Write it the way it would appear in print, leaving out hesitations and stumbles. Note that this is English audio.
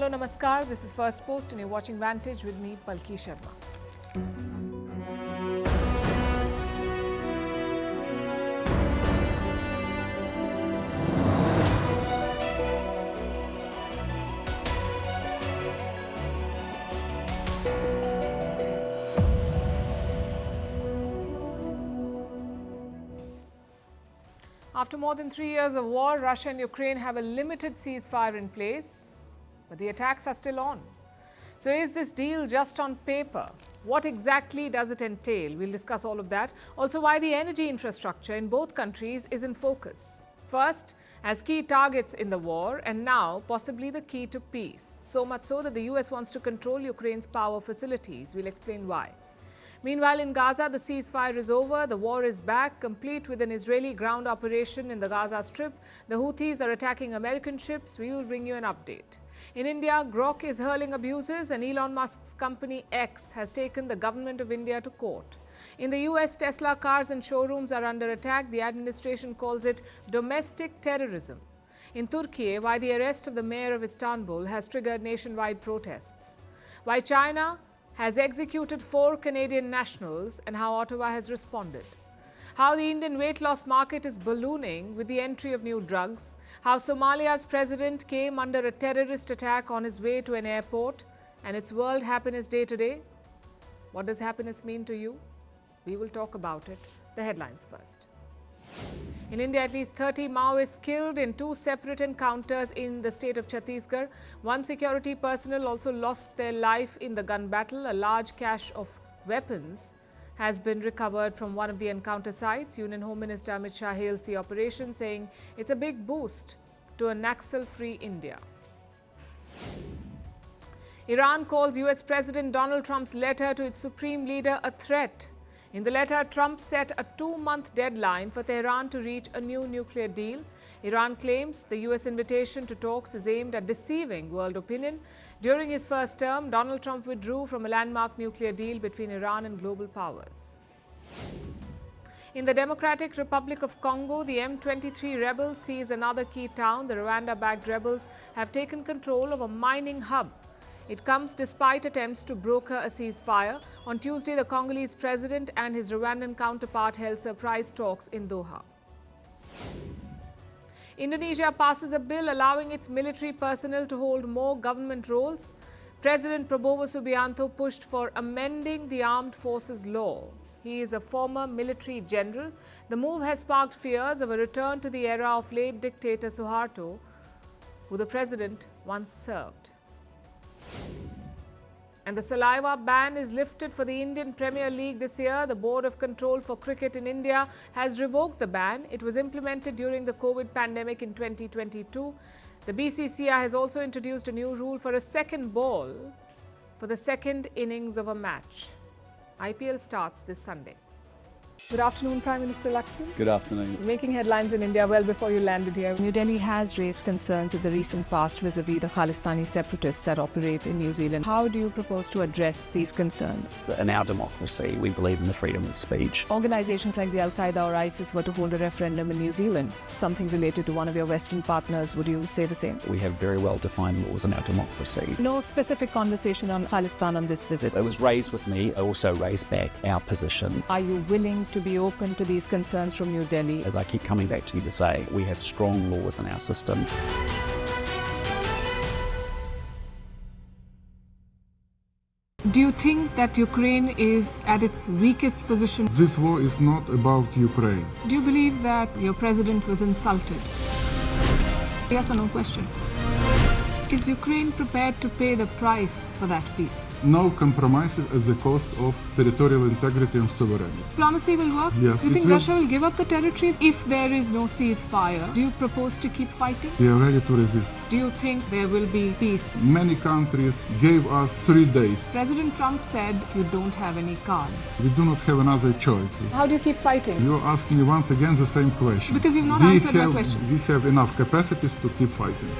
Hello, namaskar. This is Firstpost and you're watching Vantage with me, Palki Sharma. After more than 3 years of war, Russia and Ukraine have a limited ceasefire in place, but the attacks are still on. So is this deal just on paper? What exactly does it entail? We'll discuss all of that. Also, why the energy infrastructure in both countries is in focus. First, as key targets in the war, and now possibly the key to peace. So much so that the US wants to control Ukraine's power facilities. We'll explain why. Meanwhile, in Gaza, the ceasefire is over. The war is back, complete with an Israeli ground operation in the Gaza Strip. The Houthis are attacking American ships. We will bring you an update. In India, Grok is hurling abuses, and Elon Musk's company X has taken the government of India to court. In the US, Tesla cars and showrooms are under attack. The administration calls it domestic terrorism. In Turkey, why the arrest of the mayor of Istanbul has triggered nationwide protests. Why China has executed 4 Canadian nationals and how Ottawa has responded. How the Indian weight loss market is ballooning with the entry of new drugs. How Somalia's president came under a terrorist attack on his way to an airport. And it's World Happiness Day today. What does happiness mean to you? We will talk about it. The headlines first. In India, at least 30 Maoists killed in 2 separate encounters in the state of Chhattisgarh. 1 security personnel also lost their life in the gun battle. A large cache of weapons has been recovered from one of the encounter sites. Union Home Minister Amit Shah hails the operation, saying it's a big boost to a naxal-free India. Iran calls US President Donald Trump's letter to its supreme leader a threat. In the letter, Trump set a 2-month deadline for Tehran to reach a new nuclear deal. Iran claims the US invitation to talks is aimed at deceiving world opinion. During his first term, Donald Trump withdrew from a landmark nuclear deal between Iran and global powers. In the Democratic Republic of Congo, the M23 rebels seize another key town. The Rwanda-backed rebels have taken control of a mining hub. It comes despite attempts to broker a ceasefire. On Tuesday, the Congolese president and his Rwandan counterpart held surprise talks in Doha. Indonesia passes a bill allowing its military personnel to hold more government roles. President Prabowo Subianto pushed for amending the Armed Forces Law. He is a former military general. The move has sparked fears of a return to the era of late dictator Suharto, who the president once served. And the saliva ban is lifted for the Indian Premier League this year. The Board of Control for Cricket in India has revoked the ban. It was implemented during the COVID pandemic in 2022. The BCCI has also introduced a new rule for a second ball for the second innings of a match. IPL starts this Sunday. Good afternoon, Prime Minister Luxon. Good afternoon. Making headlines in India well before you landed here. New Delhi has raised concerns in the recent past vis-a-vis the Khalistani separatists that operate in New Zealand. How do you propose to address these concerns? In our democracy, we believe in the freedom of speech. Organizations like the Al-Qaeda or ISIS were to hold a referendum in New Zealand, something related to one of your Western partners. Would you say the same? We have very well-defined laws in our democracy. No specific conversation on Khalistan on this visit. It was raised with me. I also raised back our position. Are you willing to be open to these concerns from New Delhi? As I keep coming back to you to say, we have strong laws in our system. Do you think that Ukraine is at its weakest position? This war is not about Ukraine. Do you believe that your president was insulted? Yes or no question. Is Ukraine prepared to pay the price for that peace? No compromises at the cost of territorial integrity and sovereignty. Diplomacy will work? Yes, Do you it think will. Russia will give up the territory if there is no ceasefire? Do you propose to keep fighting? We are ready to resist. Do you think there will be peace? Many countries gave us 3 days. President Trump said you don't have any cards. We do not have another choice. How do you keep fighting? You ask me once again the same question. Because you've not answered my question. We have enough capacities to keep fighting.